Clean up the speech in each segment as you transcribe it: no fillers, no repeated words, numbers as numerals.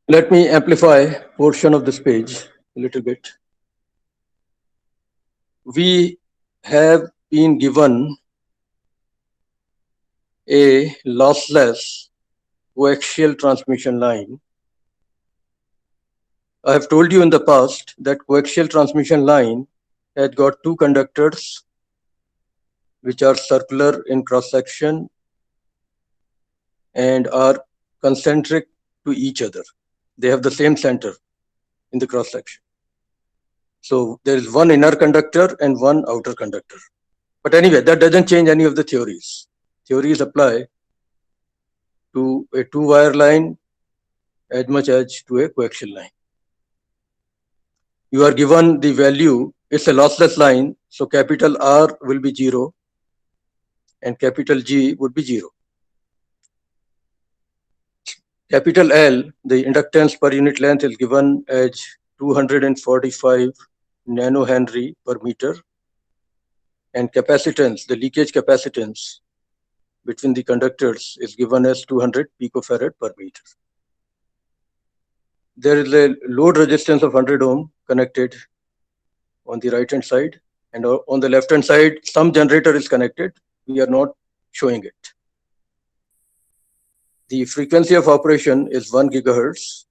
Let me amplify portion of this page a little bit. We have been given a lossless coaxial transmission line. I have told you in the past that coaxial transmission line had got two conductors which are circular in cross section and are concentric to each other. They have the same center in the cross section. So there is one inner conductor and one outer conductor. But anyway, that doesn't change any of the theories. Theories apply to a two-wire line as much as to a coaxial line. You are given the value, it's a lossless line, so capital R will be 0 and capital G would be 0. Capital L, the inductance per unit length is given as 245 nanohenry per meter, and capacitance, the leakage capacitance between the conductors is given as 200 picofarad per meter. There is a load resistance of 100 ohm connected on the right hand side, and on the left hand side some generator is connected. We are not showing it. The frequency of operation is 1 gigahertz.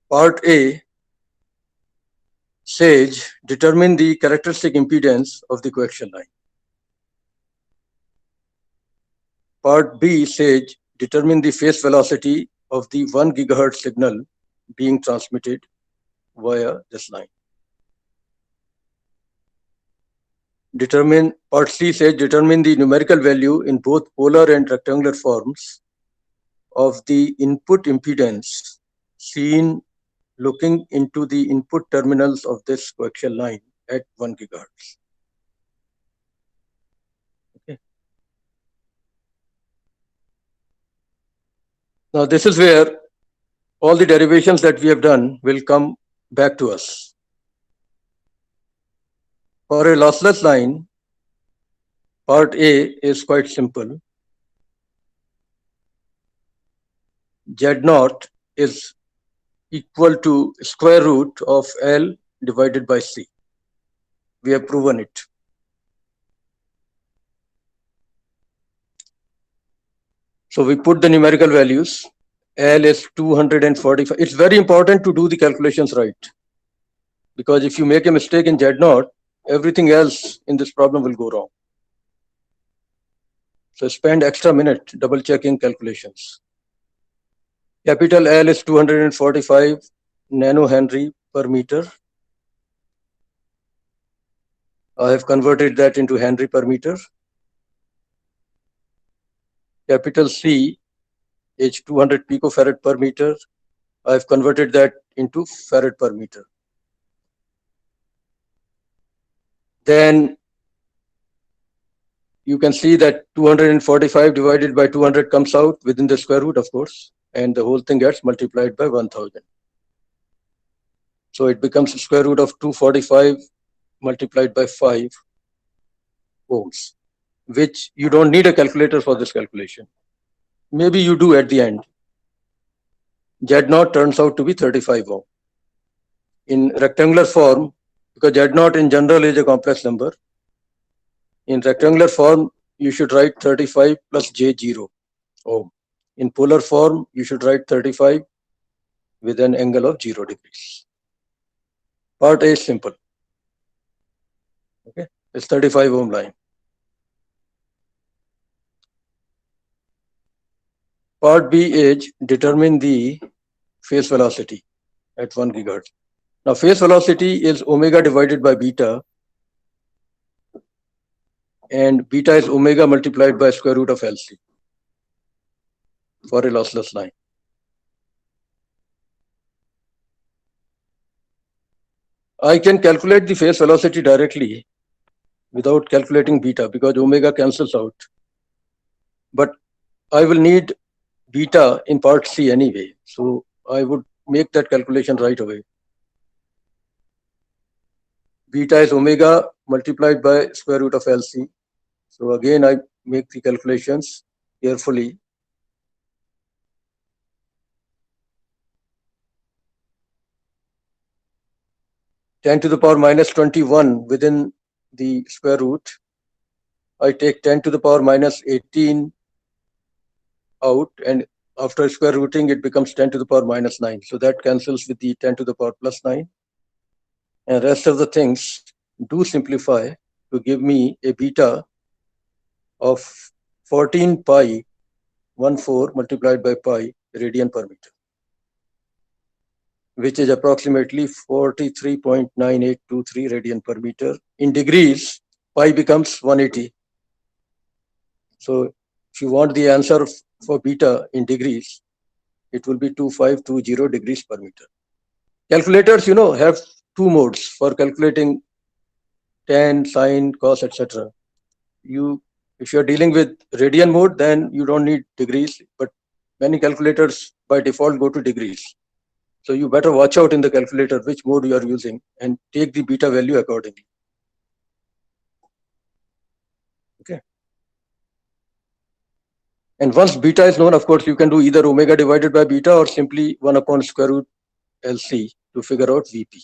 Part A says determine the characteristic impedance of the coaxial line. Part B says determine the phase velocity of the 1 gigahertz signal being transmitted via this line. Part C says determine the numerical value in both polar and rectangular forms of the input impedance seen looking into the input terminals of this coaxial line at 1 gigahertz. Okay. Now this is where all the derivations that we have done will come back to us. For a lossless line, part A is quite simple. Z0 is equal to square root of L divided by C. We have proven it. So we put the numerical values. L is 245. It's very important to do the calculations right, because if you make a mistake in Z0, everything else in this problem will go wrong. So spend extra minute double checking calculations. Capital L is 245 nanohenry per meter. I have converted that into Henry per meter. Capital C is 200 picofarad per meter. I have converted that into farad per meter. Then you can see that 245 divided by 200 comes out within the square root, of course, and the whole thing gets multiplied by 1000. So it becomes the square root of 245 multiplied by 5 ohms, which you don't need a calculator for this calculation. Maybe you do at the end. Z0 turns out to be 35 ohm. In rectangular form, because Z0 in general is a complex number, in rectangular form, you should write 35 plus J0 ohm. In polar form, you should write 35 with an angle of 0 degrees. Part A is simple. Okay, it's 35 ohm line. Part B is determine the phase velocity at 1 gigahertz. Now phase velocity is omega divided by beta, and beta is omega multiplied by square root of LC for a lossless line. I can calculate the phase velocity directly without calculating beta because omega cancels out. But I will need beta in part C anyway, so I would make that calculation right away. Beta is omega multiplied by square root of LC. So again, I make the calculations. carefully. Ten to the power minus 21 within the square root. I take 10 to the power minus 18 out, and after square rooting, it becomes 10 to the power minus 9. So that cancels with the 10 to the power plus 9. And rest of the things do simplify to give me a beta of 14 pi 14 multiplied by pi radian per meter, which is approximately 43.9823 radian per meter. In degrees, pi becomes 180. So if you want the answer for beta in degrees, it will be 2520 degrees per meter. Calculators, have two modes for calculating tan, sine, cos, etc. If you're dealing with radian mode, then you don't need degrees, but many calculators by default go to degrees. So you better watch out in the calculator which mode you are using and take the beta value accordingly. Okay. And once beta is known, of course, you can do either omega divided by beta or simply 1 upon square root LC to figure out VP.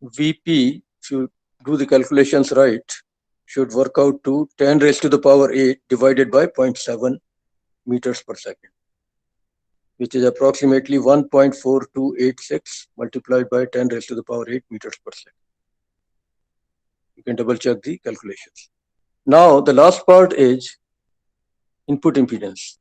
VP, if you do the calculations right, should work out to 10 raised to the power 8 divided by 0.7 meters per second, which is approximately 1.4286 multiplied by 10 raised to the power 8 meters per second. You can double check the calculations. Now, the last part is input impedance.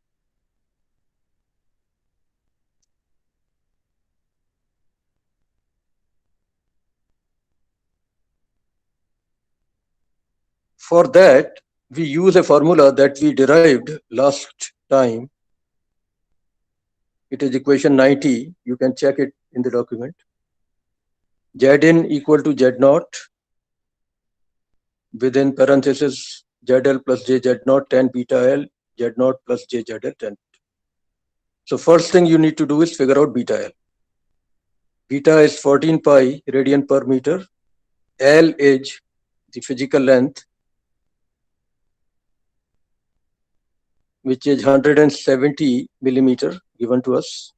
For that, we use a formula that we derived last time. It is equation 90. You can check it in the document. Zn equal to Z0 within parenthesis ZL plus JZ0 tan beta L, Z0 plus JZL tan. So first thing you need to do is figure out beta L. Beta is 14 pi radian per meter. L is the physical length, which is 170 millimeter given to us.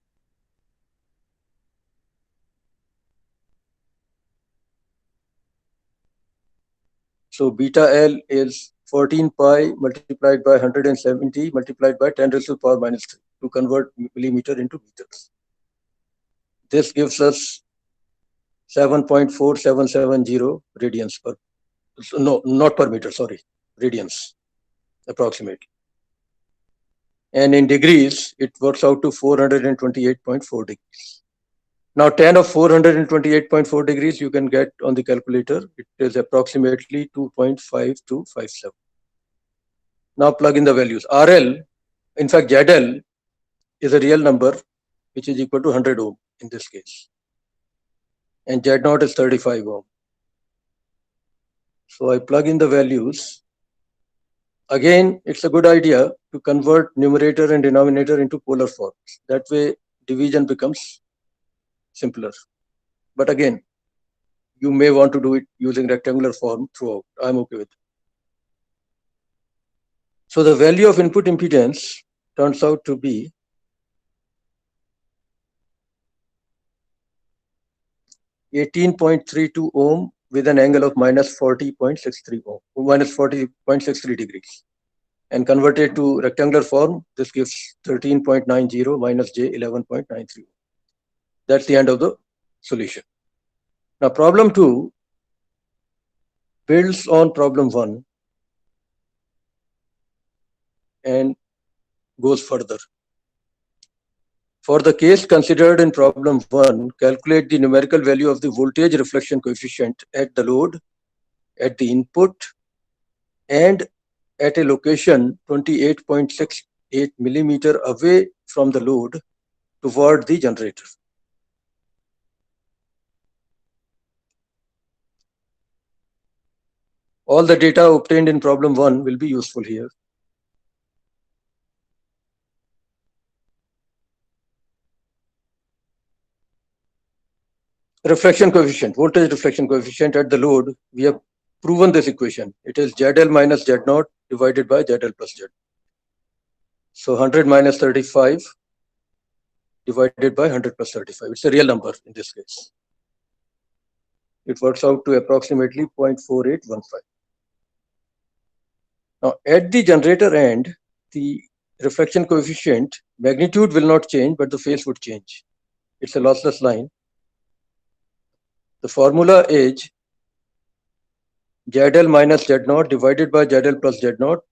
So beta L is 14 pi multiplied by 170 multiplied by 10 raised to the power minus 3 to convert millimeter into meters. This gives us 7.4770 radians per, no, not per meter, sorry, radians approximately. And in degrees, it works out to 428.4 degrees. Now, tan of 428.4 degrees you can get on the calculator. It is approximately 2.5257. Now plug in the values. RL, in fact, ZL is a real number, which is equal to 100 ohm in this case. And Z0 is 35 ohm. So I plug in the values. Again, it's a good idea to convert numerator and denominator into polar forms. That way, division becomes simpler. But again, you may want to do it using rectangular form throughout. I'm okay with it. So the value of input impedance turns out to be 18.32 ohm with an angle of minus 40.63 ohm, minus 40.63 degrees. And converted to rectangular form, this gives 13.90 minus J 11.93. That's the end of the solution. Now problem 2 builds on problem 1 and goes further. For the case considered in problem 1, calculate the numerical value of the voltage reflection coefficient at the load, at the input, and at a location 28.68 millimeter away from the load toward the generator. All the data obtained in problem 1 will be useful here. reflection coefficient, voltage reflection coefficient at the load, we have proven this equation. It is ZL minus Z0 divided by ZL plus Z. So 100 minus 35 divided by 100 plus 35. It's a real number in this case. It works out to approximately 0.4815. Now, at the generator end, the reflection coefficient magnitude will not change, but the phase would change. It's a lossless line. The formula is ZL minus Z0 divided by ZL plus Z0,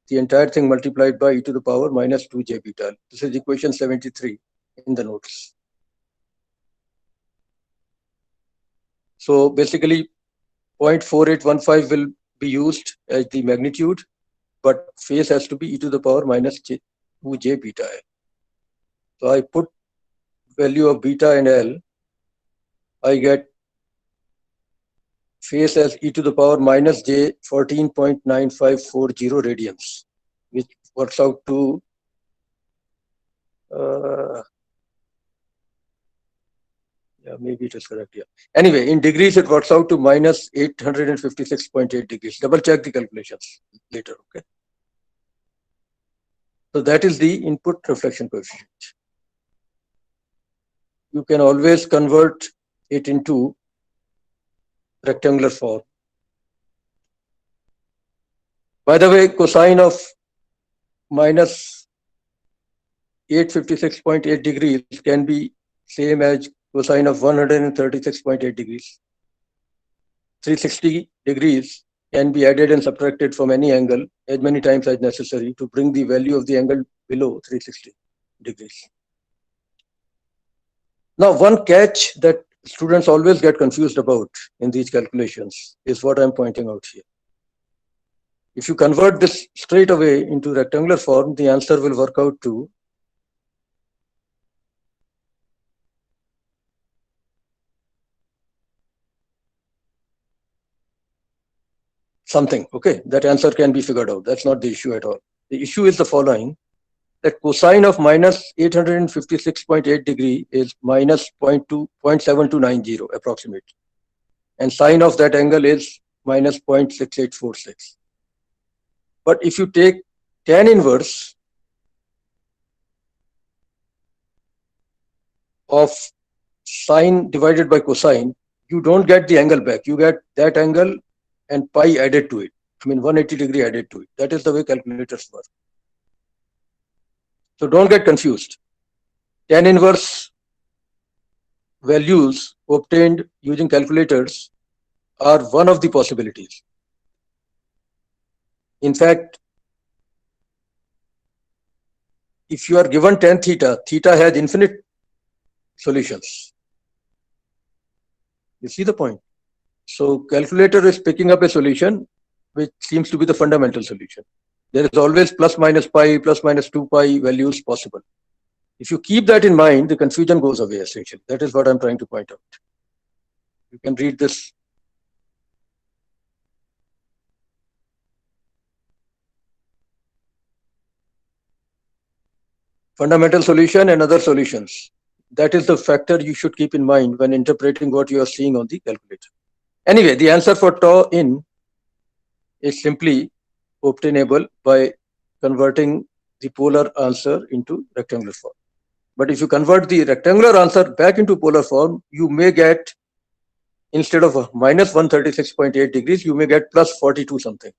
the entire thing multiplied by e to the power minus 2j beta. This is equation 73 in the notes. So basically 0.4815 will be used as the magnitude, but phase has to be e to the power minus 2j beta. So I put value of beta and L, I get phase as e to the power minus j 14.9540 radians, which works out to yeah, maybe it is correct. Yeah. Anyway, in degrees, it works out to minus 856.8 degrees. Double check the calculations later. Okay. So that is the input reflection coefficient. You can always convert it into rectangular form. By the way, cosine of minus 856.8 degrees can be same as cosine of 136.8 degrees. 360 degrees can be added and subtracted from any angle as many times as necessary to bring the value of the angle below 360 degrees. Now, one catch that students always get confused about in these calculations is what I'm pointing out here. If you convert this straight away into rectangular form, the answer will work out to something. Okay, that answer can be figured out. That's not the issue at all. The issue is the following, that cosine of minus 856.8 degree is minus 0.7290 approximately. And sine of that angle is minus 0.6846. But if you take tan inverse of sine divided by cosine, you don't get the angle back. You get that angle and pi added to it. I mean 180 degree added to it. That is the way calculators work. So don't get confused. Tan inverse values obtained using calculators are one of the possibilities. In fact, if you are given tan theta, theta has infinite solutions. You see the point? So calculator is picking up a solution which seems to be the fundamental solution. There is always plus minus pi, plus minus 2 pi values possible. If you keep that in mind, the confusion goes away essentially. That is what I'm trying to point out. You can read this. Fundamental solution and other solutions. That is the factor you should keep in mind when interpreting what you are seeing on the calculator. Anyway, the answer for tau in is simply obtainable by converting the polar answer into rectangular form. But if you convert the rectangular answer back into polar form, you may get, instead of minus 136.8 degrees, you may get plus 42 something.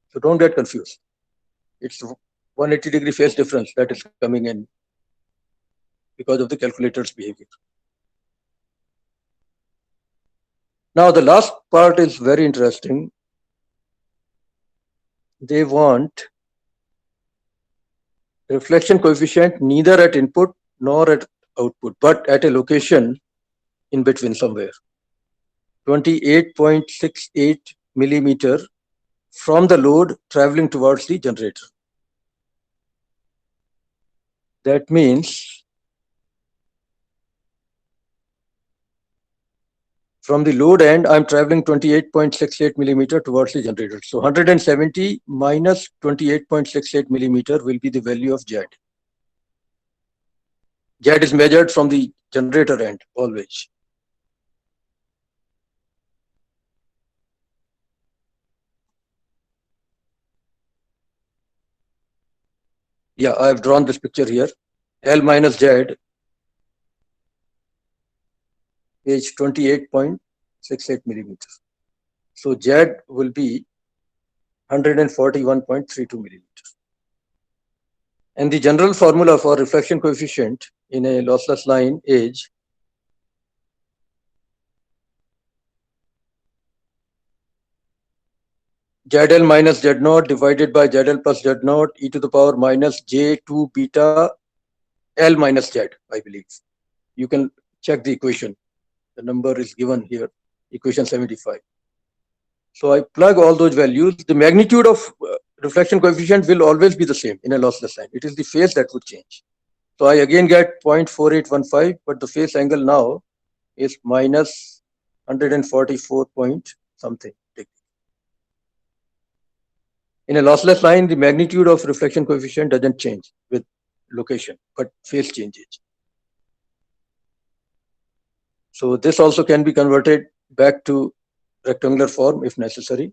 So don't get confused. It's 180 degree phase difference that is coming in because of the calculator's behavior. Now the last part is very interesting. They want reflection coefficient neither at input nor at output, but at a location in between somewhere. 28.68 millimeter from the load traveling towards the generator. That means from the load end, I'm traveling 28.68 millimeter towards the generator. So 170 minus 28.68 millimeter will be the value of Z. Z is measured from the generator end always. Yeah, I have drawn this picture here. L minus Z is 28.68 millimeters. So Z will be 141.32 millimeters. And the general formula for reflection coefficient in a lossless line is ZL minus Z naught divided by ZL plus Z naught e to the power minus J2 beta L minus Z, I believe. You can check the equation. The number is given here, equation 75. So I plug all those values. The magnitude of reflection coefficient will always be the same in a lossless line. It is the phase that would change. So I again get 0.4815, but the phase angle now is minus 144 point something degree. In a lossless line, the magnitude of reflection coefficient doesn't change with location, but phase changes. So this also can be converted back to rectangular form if necessary.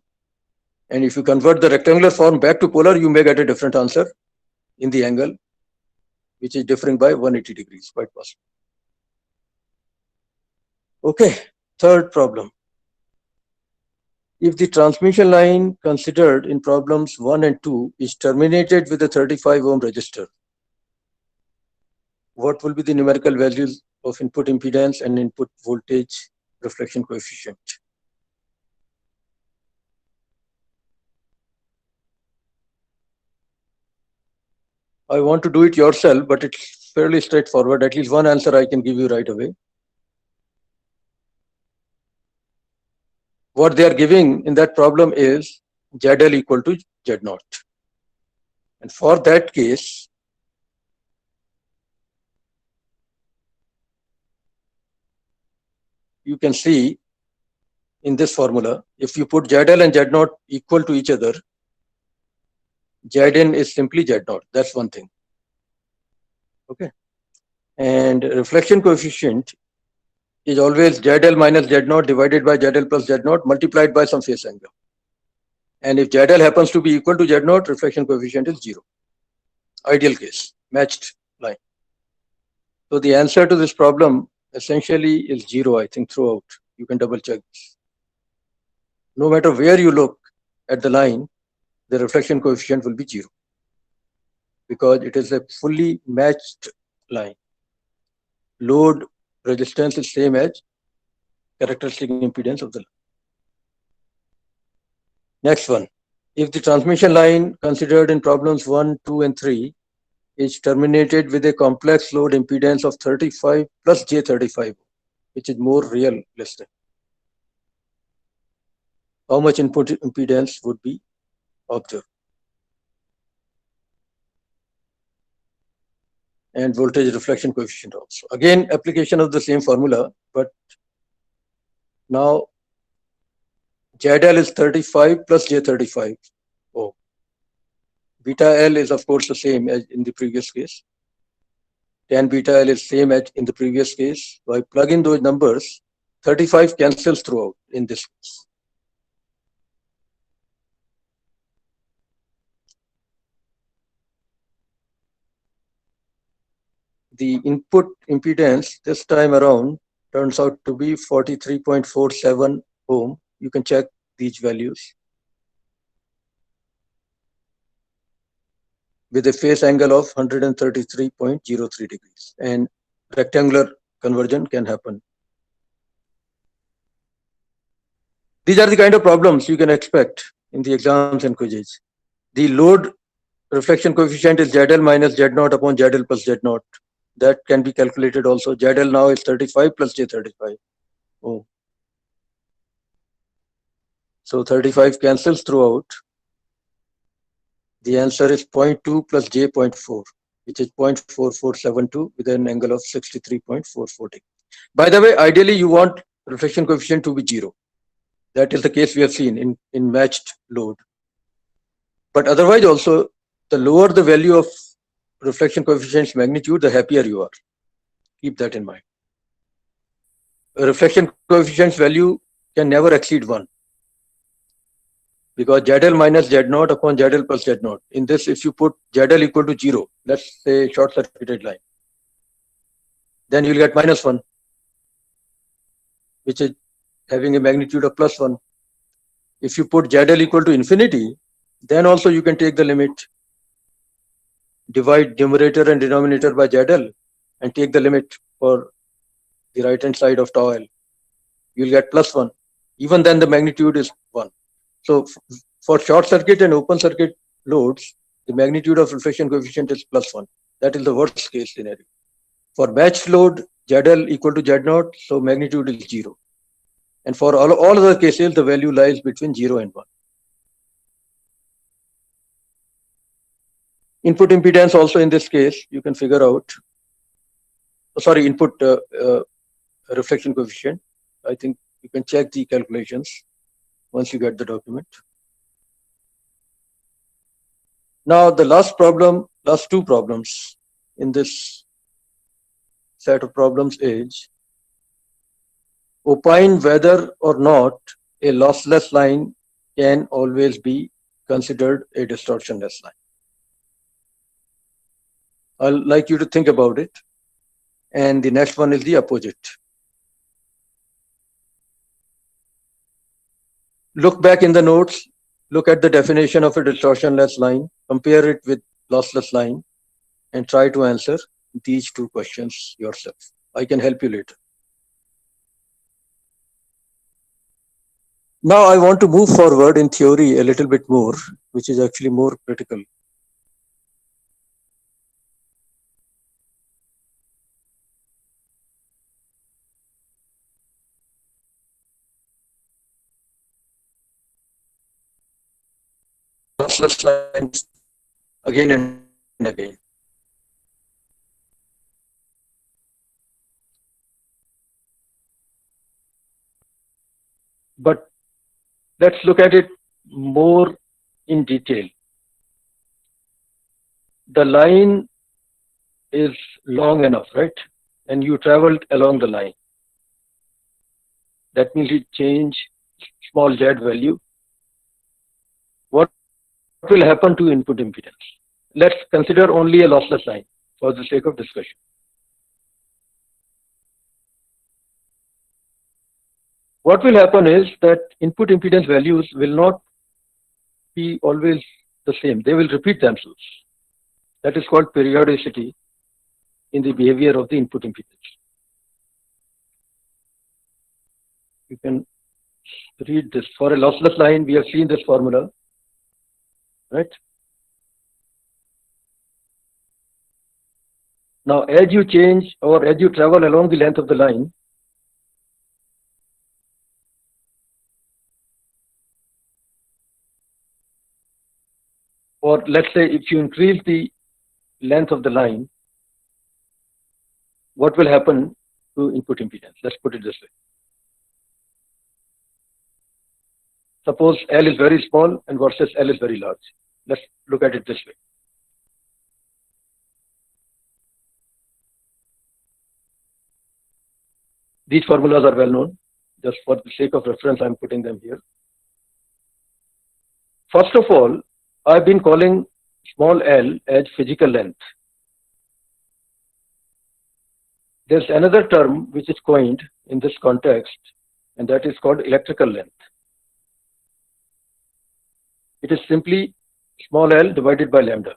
And if you convert the rectangular form back to polar, you may get a different answer in the angle, which is differing by 180 degrees, quite possible. Okay, third problem. If the transmission line considered in problems 1 and 2 is terminated with a 35 ohm resistor, what will be the numerical values of input impedance and input voltage reflection coefficient? I want to do it yourself, but it's fairly straightforward. At least one answer I can give you right away. What they are giving in that problem is ZL equal to Z naught. And for that case, you can see in this formula, if you put ZL and Z naught equal to each other, Zn is simply Z naught. That's one thing. Okay. And reflection coefficient is always ZL minus Z naught divided by ZL plus Z naught multiplied by some phase angle. And if ZL happens to be equal to Z naught, reflection coefficient is 0. Ideal case, matched line. So the answer to this problem essentially is 0, I think, throughout. You can double check this. No matter where you look at the line, the reflection coefficient will be 0 because it is a fully matched line. Load resistance is same as characteristic impedance of the line. Next one. If the transmission line considered in problems 1, 2, and 3 is terminated with a complex load impedance of 35 plus J35, which is more realistic, how much input impedance would be observed? And voltage reflection coefficient also. Again, application of the same formula, but now ZL is 35 plus J35. Oh, beta L is of course the same as in the previous case. Tan beta L is same as in the previous case. So I plug in those numbers, 35 cancels throughout in this case. The input impedance this time around turns out to be 43.47 ohm. You can check these values with a phase angle of 133.03 degrees, and rectangular conversion can happen. These are the kind of problems you can expect in the exams and quizzes. The load reflection coefficient is ZL minus Z naught upon ZL plus Z naught. That can be calculated also. ZL now is 35 plus J35. Oh. So 35 cancels throughout. The answer is 0.2 plus J 0.4, which is 0.4472 with an angle of 63.440. By the way, ideally you want reflection coefficient to be 0. That is the case we have seen in matched load. But otherwise also, the lower the value of reflection coefficient's magnitude, the happier you are. Keep that in mind. A reflection coefficient's value can never exceed 1. Because ZL minus Z0 upon ZL plus Z0. In this, if you put ZL equal to 0, let's say short circuited line, then you'll get -1, which is having a magnitude of +1. If you put ZL equal to infinity, then also you can take the limit, divide numerator and denominator by ZL, and take the limit for the right hand side of tau L. You'll get +1. Even then, the magnitude is 1. So for short circuit and open circuit loads, the magnitude of reflection coefficient is +1. That is the worst case scenario. For matched load, ZL equal to Z0, so magnitude is 0. And for all other cases, the value lies between 0 and 1. Input impedance also in this case, you can figure out. Sorry, input reflection coefficient. I think you can check the calculations once you get the document. Now the last two problems in this set of problems is opine whether or not a lossless line can always be considered a distortionless line. I'd like you to think about it. And the next one is the opposite. Look back in the notes, look at the definition of a distortionless line, compare it with lossless line, and try to answer these two questions yourself. I can help you later. Now I want to move forward in theory a little bit more, which is actually more critical. Lossless lines again and again. But let's look at it more in detail. The line is long enough, right? And you traveled along the line. That means you change small z value. What will happen to input impedance? Let's consider only a lossless line for the sake of discussion. What will happen is that input impedance values will not be always the same. They will repeat themselves. That is called periodicity in the behavior of the input impedance. You can read this. For a lossless line, we have seen this formula, right? Now, as you change or as you travel along the length of the line, or let's say if you increase the length of the line, what will happen to input impedance? Let's put it this way. Suppose L is very small and versus L is very large. Let's look at it this way. These formulas are well known. Just for the sake of reference, I'm putting them here. First of all, I've been calling small l as physical length. There's another term which is coined in this context, and that is called electrical length. It is simply small l divided by lambda,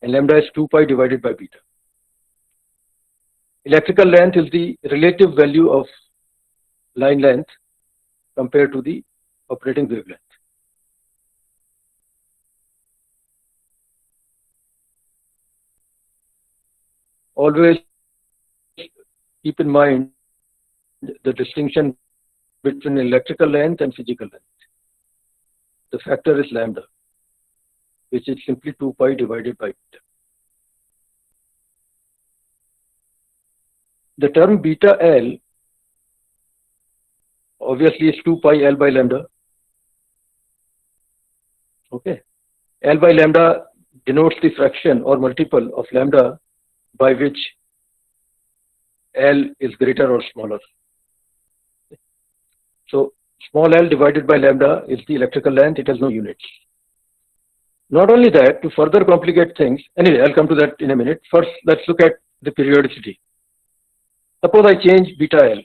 and lambda is 2 pi divided by beta. Electrical length is the relative value of line length compared to the operating wavelength. Always keep in mind the distinction between electrical length and physical length. The factor is lambda, which is simply 2 pi divided by beta. The term beta L obviously is 2 pi L by lambda. Okay. L by lambda denotes the fraction or multiple of lambda by which L is greater or smaller. So small l divided by lambda is the electrical length. It has no units. Not only that, to further complicate things, anyway, I'll come to that in a minute. First, let's look at the periodicity. Suppose I change beta L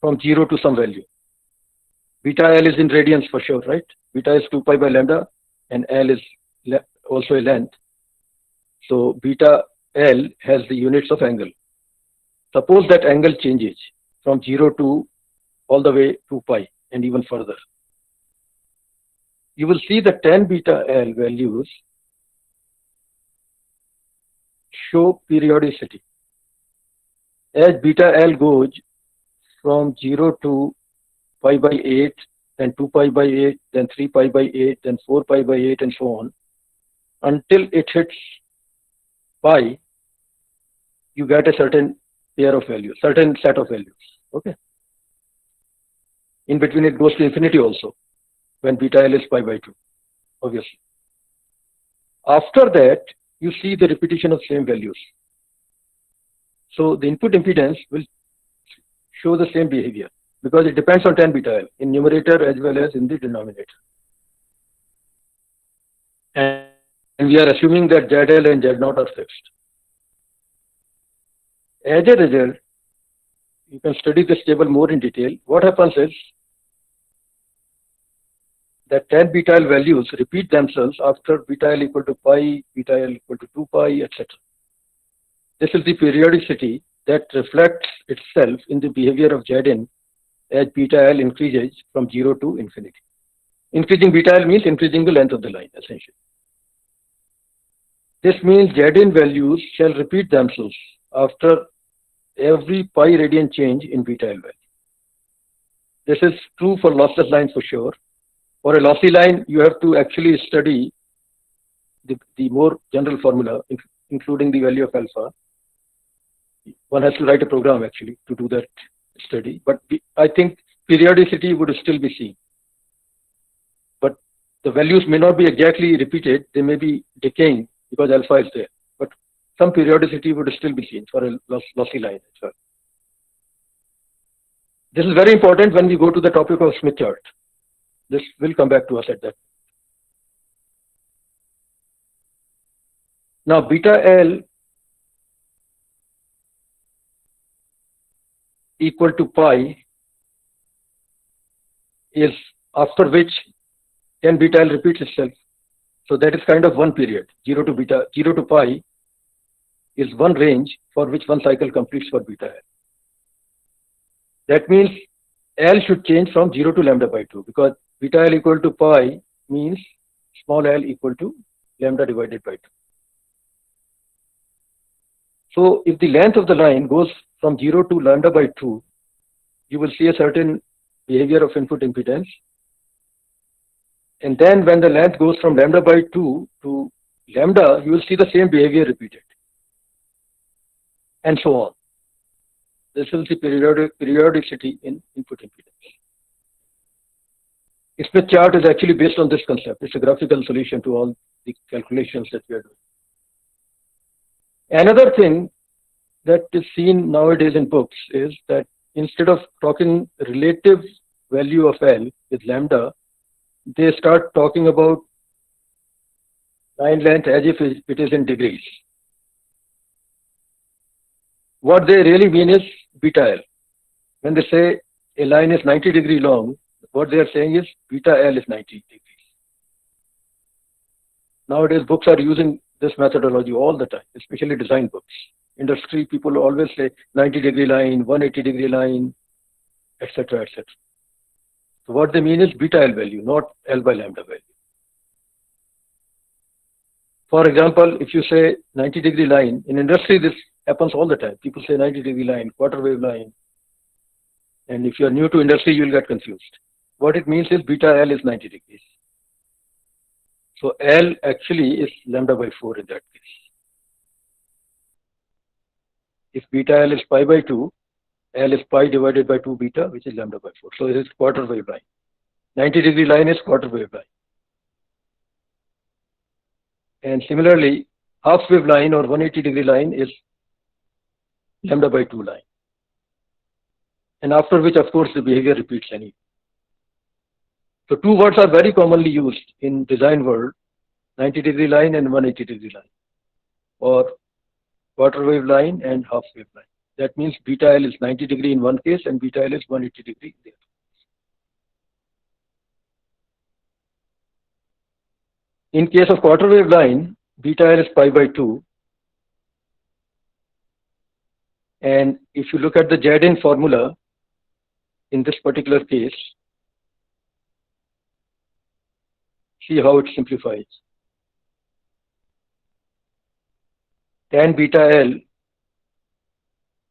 from 0 to some value. Beta L is in radians for sure, right? Beta is 2 pi by lambda and L is also a length. So beta L has the units of angle. Suppose that angle changes from 0 to all the way 2 pi and even further. You will see the tan beta L values show periodicity. As beta L goes from 0 to pi by 8, then 2 pi by 8, then 3 pi by 8, then 4 pi by 8, and so on, until it hits pi, you get a certain pair of values, certain set of values. Okay. In between, it goes to infinity also when beta L is pi by 2, obviously. After that, you see the repetition of same values. So the input impedance will show the same behavior because it depends on tan beta L in numerator as well as in the denominator. And we are assuming that ZL and Z0 are fixed. As a result, you can study this table more in detail. What happens is that tan beta L values repeat themselves after beta L equal to pi, beta L equal to 2 pi, etc. This is the periodicity that reflects itself in the behavior of Zn as beta L increases from 0 to infinity. Increasing beta L means increasing the length of the line, essentially. This means Zn values shall repeat themselves after every pi radian change in beta L value. This is true for lossless lines for sure. For a lossy line, you have to actually study the more general formula, including the value of alpha. One has to write a program actually to do that study. But I think periodicity would still be seen. But the values may not be exactly repeated. They may be decaying because alpha is there. But some periodicity would still be seen for a lossy line as well. This is very important when we go to the topic of Smith chart. This will come back to us at that. Now, beta L equal to pi is after which tan beta L repeats itself. So that is kind of one period. 0 to pi is one range for which one cycle completes for beta L. That means L should change from 0 to lambda by 2 because beta L equal to pi means small l equal to lambda divided by 2. So if the length of the line goes from 0 to lambda by 2, you will see a certain behavior of input impedance. And then when the length goes from lambda by 2 to lambda, you will see the same behavior repeated. And so on. This is the periodicity in input impedance. Smith chart is actually based on this concept. It's a graphical solution to all the calculations that we are doing. Another thing that is seen nowadays in books is that instead of talking relative value of L with lambda, they start talking about line length as if it is in degrees. What they really mean is beta L. When they say a line is 90 degrees long, what they are saying is beta L is 90 degrees. Nowadays, books are using this methodology all the time, especially design books. Industry people always say 90-degree line, 180-degree line, etc., etc. So what they mean is beta L value, not L by lambda value. For example, if you say 90-degree line, in industry this happens all the time. People say 90-degree line, quarter wave line. And if you are new to industry, you will get confused. What it means is beta L is 90 degrees. So L actually is lambda by 4 in that case. If beta L is pi by 2, L is pi divided by 2 beta, which is lambda by 4. So it is quarter wave line. 90-degree line is quarter wave line. And similarly, half wave line or 180-degree line is lambda by 2 line. And after which, of course, the behavior repeats anyway. So two words are very commonly used in design world, 90-degree line and 180-degree line, or quarter wave line and half wave line. That means beta L is 90 degree in one case and beta L is 180 degree in the other. In case of quarter wave line, beta L is pi by 2. And if you look at the Jardine formula, in this particular case, see how it simplifies. Tan beta L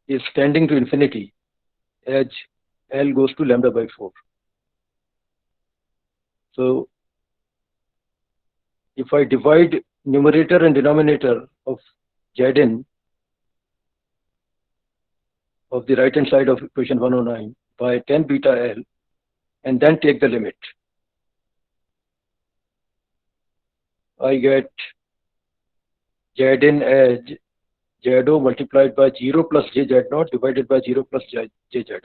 is tending to infinity as L goes to lambda by 4. So if I divide numerator and denominator of Jardine of the right hand side of equation 109 by tan beta L and then take the limit, I get Jardine as Z0 multiplied by 0 plus JZ0 divided by 0 plus JZL.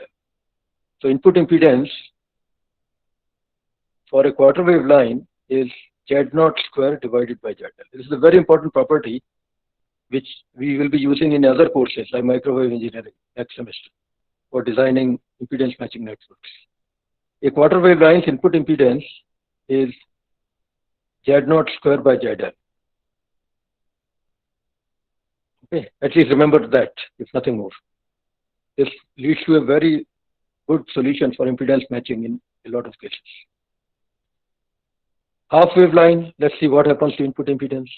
So input impedance for a quarter wave line is Z0 square divided by ZL. This is a very important property which we will be using in other courses like microwave engineering next semester for designing impedance matching networks. A quarter wave line's input impedance is Z0 square by ZL. Okay, at least remember that, if nothing more. This leads to a very good solution for impedance matching in a lot of cases. Half wave line, let's see what happens to input impedance.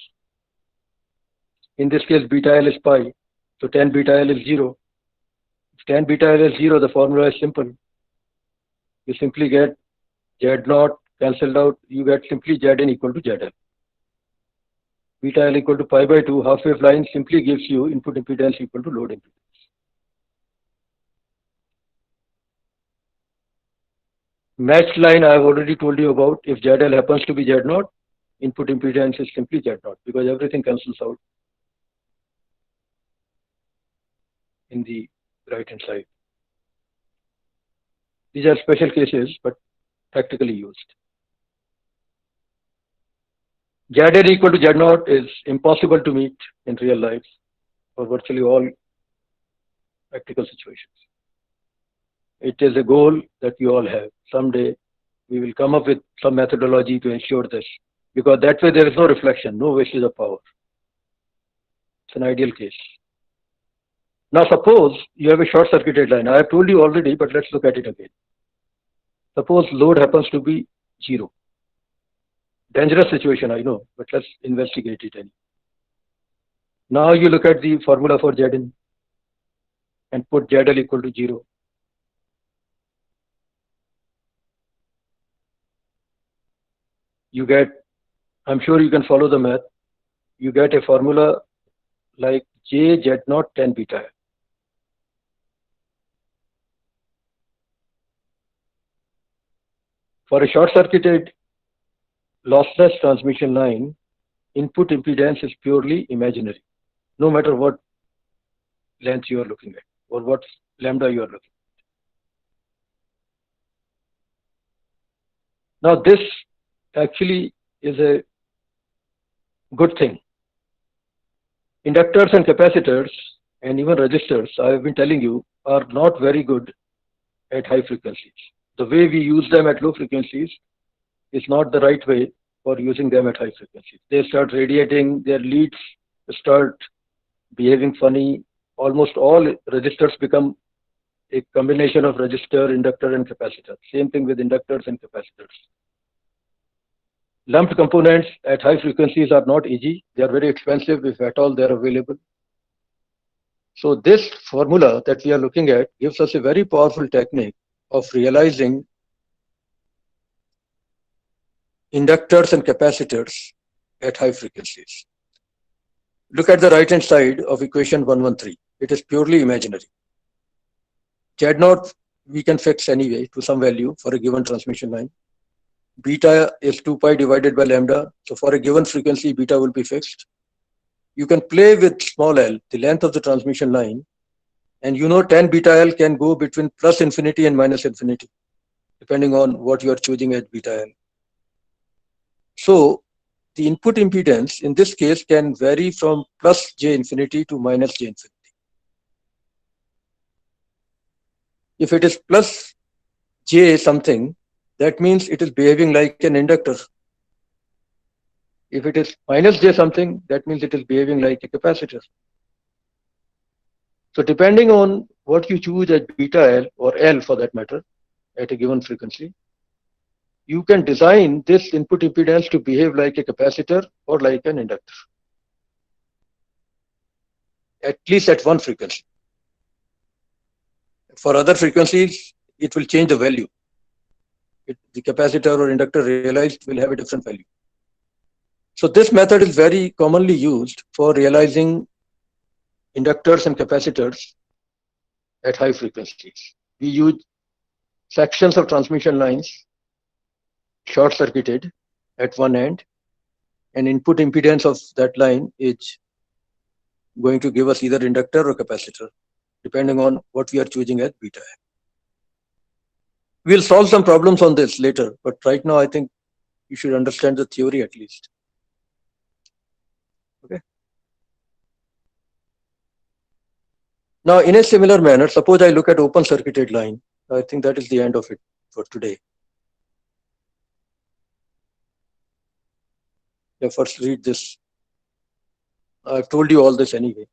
In this case, beta L is pi, so tan beta L is 0. If tan beta L is 0, the formula is simple. You simply get Z0 cancelled out, you get simply Zn equal to ZL. Beta L equal to pi by 2, half wave line simply gives you input impedance equal to load impedance. Matched line I have already told you about. If ZL happens to be Z0, input impedance is simply Z0 because everything cancels out in the right hand side. These are special cases but practically used. Zn equal to Z0 is impossible to meet in real life for virtually all practical situations. It is a goal that we all have. Someday we will come up with some methodology to ensure this, because that way there is no reflection, no wastage of power. It's an ideal case. Now suppose you have a short circuited line. I have told you already, but let's look at it again. Suppose load happens to be 0. Dangerous situation, I know, but let's investigate it anyway. Now you look at the formula for Zn and put ZL equal to 0. You get, I'm sure you can follow the math, you get a formula like JZ0 tan beta L. For a short-circuited lossless transmission line, input impedance is purely imaginary, no matter what length you are looking at or what lambda you are looking at. Now this actually is a good thing. Inductors and capacitors and even resistors, I have been telling you, are not very good at high frequencies. The way we use them at low frequencies is not the right way for using them at high frequencies. They start radiating, their leads start behaving funny. Almost all resistors become a combination of resistor, inductor, and capacitor. Same thing with inductors and capacitors. Lumped components at high frequencies are not easy. They are very expensive, if at all they are available. So this formula that we are looking at gives us a very powerful technique of realizing inductors and capacitors at high frequencies. Look at the right hand side of equation 113. It is purely imaginary. Z0 we can fix anyway to some value for a given transmission line. Beta is 2 pi divided by lambda. So for a given frequency, beta will be fixed. You can play with small l, the length of the transmission line, And you know 10 beta L can go between plus infinity and minus infinity, depending on what you are choosing as beta L. So the input impedance in this case can vary from plus j infinity to minus j infinity. If it is plus j something, that means it is behaving like an inductor. If it is minus j something, that means it is behaving like a capacitor. So depending on what you choose as beta L or L for that matter at a given frequency, you can design this input impedance to behave like a capacitor or like an inductor, at least at one frequency. For other frequencies, it will change the value. The capacitor or inductor realized will have a different value. So this method is very commonly used for realizing inductors and capacitors at high frequencies. We use sections of transmission lines short-circuited at one end, and input impedance of that line is going to give us either inductor or capacitor, depending on what we are choosing as beta. We'll solve some problems on this later, but right now I think you should understand the theory at least. Okay. Now, in a similar manner, suppose I look at open circuited line. I think that is the end of it for today. Yeah, first read this. I've told you all this anyway.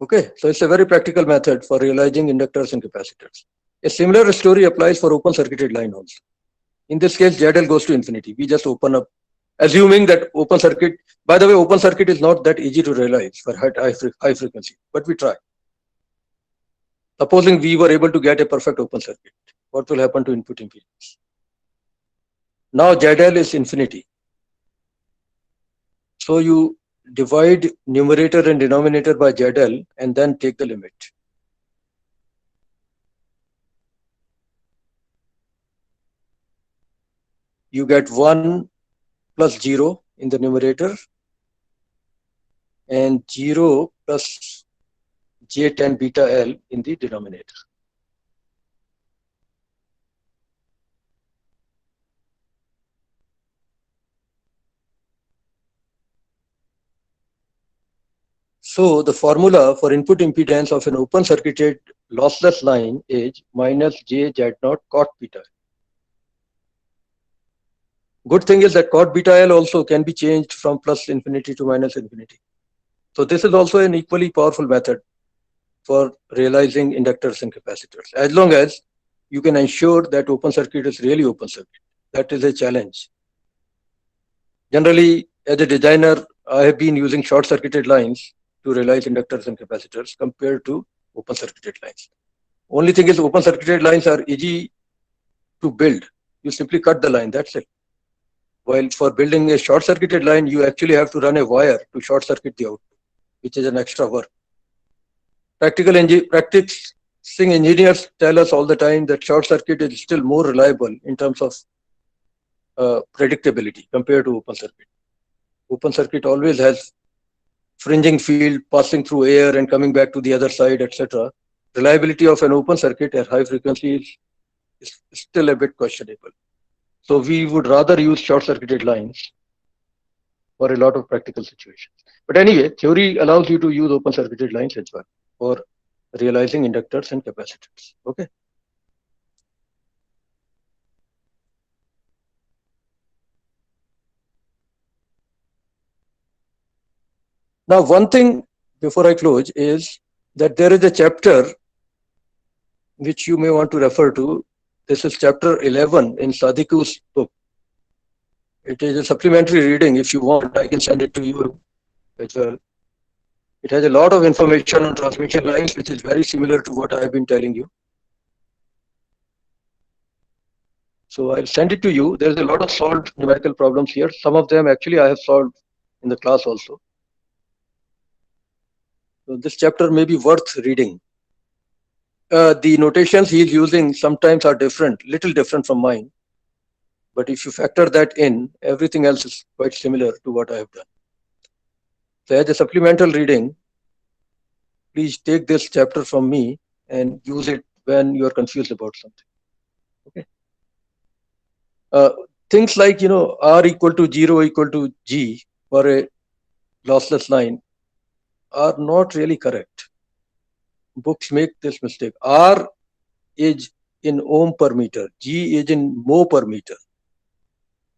Okay, so it's a very practical method for realizing inductors and capacitors. A similar story applies for open circuited line also. In this case, ZL goes to infinity. We just open up, assuming that open circuit, by the way, open circuit is not that easy to realize for high frequency, but we try. Supposing we were able to get a perfect open circuit, what will happen to input impedance? Now ZL is infinity. So you divide numerator and denominator by ZL and then take the limit. You get 1 plus 0 in the numerator and 0 plus J10 beta L in the denominator. So the formula for input impedance of an open circuited lossless line is minus J Z0 cot beta. Good thing is that cot beta L also can be changed from plus infinity to minus infinity. So this is also an equally powerful method for realizing inductors and capacitors, as long as you can ensure that open circuit is really open circuit. That is a challenge. Generally, as a designer, I have been using short circuited lines to realize inductors and capacitors compared to open circuited lines. Only thing is open circuited lines are easy to build. You simply cut the line, that's it. While for building a short circuited line, you actually have to run a wire to short circuit the output, which is an extra work. Practicing engineers tell us all the time that short circuit is still more reliable in terms of predictability compared to open circuit. Open circuit always has fringing field passing through air and coming back to the other side, etc. Reliability of an open circuit at high frequencies is still a bit questionable. So we would rather use short circuited lines for a lot of practical situations. But anyway, theory allows you to use open circuited lines as well for realizing inductors and capacitors. Okay. Now, one thing before I close is that there is a chapter which you may want to refer to, This is chapter 11 in Sadhiku's book. It is a supplementary reading. If you want, I can send it to you as well. It has a lot of information on transmission lines, which is very similar to what I have been telling you. So I'll send it to you. There's a lot of solved numerical problems here. Some of them actually I have solved in the class also. So this chapter may be worth reading. The notations he's using sometimes are different, little different from mine. But if you factor that in, everything else is quite similar to what I have done. So as a supplemental reading, please take this chapter from me and use it when you are confused about something. Okay. Things like, R equal to 0 equal to G for a lossless line are not really correct. Books make this mistake. R is in ohm per meter. G is in mho per meter.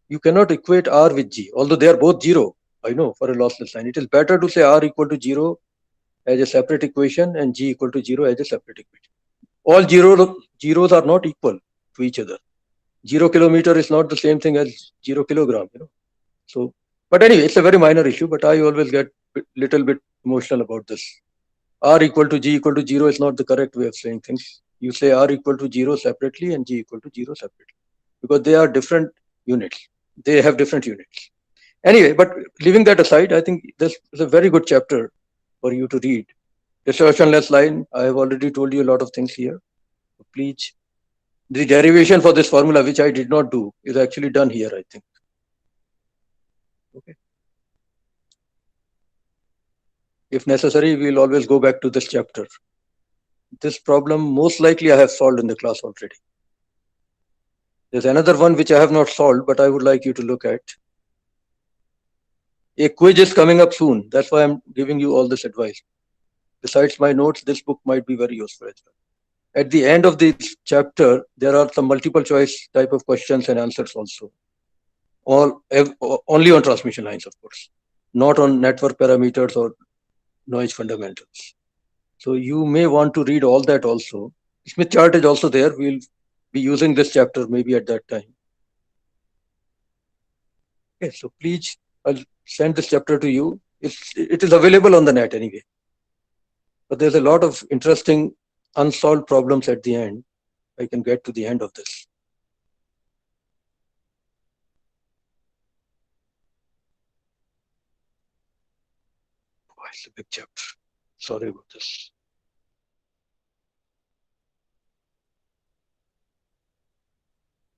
You cannot equate R with G, although they are both 0. I know, for a lossless line. It is better to say R equal to 0 as a separate equation and G equal to 0 as a separate equation. All zeros are not equal to each other. 0 kilometer is not the same thing as 0 kilogram, So, but anyway, it's a very minor issue, but I always get a little bit emotional about this. R equal to G equal to 0 is not the correct way of saying things. You say R equal to 0 separately and G equal to 0 separately, because they are different units. They have different units. Anyway, but leaving that aside, I think this is a very good chapter for you to read. Distortionless line, I have already told you a lot of things here. Please, the derivation for this formula, which I did not do, is actually done here, I think. Okay. If necessary, we'll always go back to this chapter. This problem, most likely I have solved in the class already. There's another one which I have not solved, but I would like you to look at. A quiz is coming up soon. That's why I'm giving you all this advice. Besides my notes, this book might be very useful as well. At the end of this chapter, there are some multiple choice type of questions and answers also. Only on transmission lines, of course, not on network parameters or noise fundamentals. So you may want to read all that also. Smith chart is also there. We'll be using this chapter maybe at that time. Okay, so please, I'll send this chapter to you. It is available on the net anyway. But there's a lot of interesting unsolved problems at the end. I can get to the end of this. Oh, it's a big chapter. Sorry about this.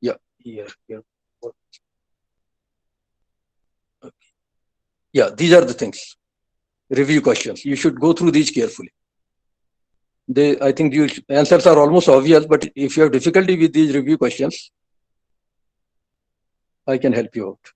Yeah, here. Okay. Yeah, these are the things. Review questions. You should go through these carefully. I think the answers are almost obvious, but if you have difficulty with these review questions, I can help you out.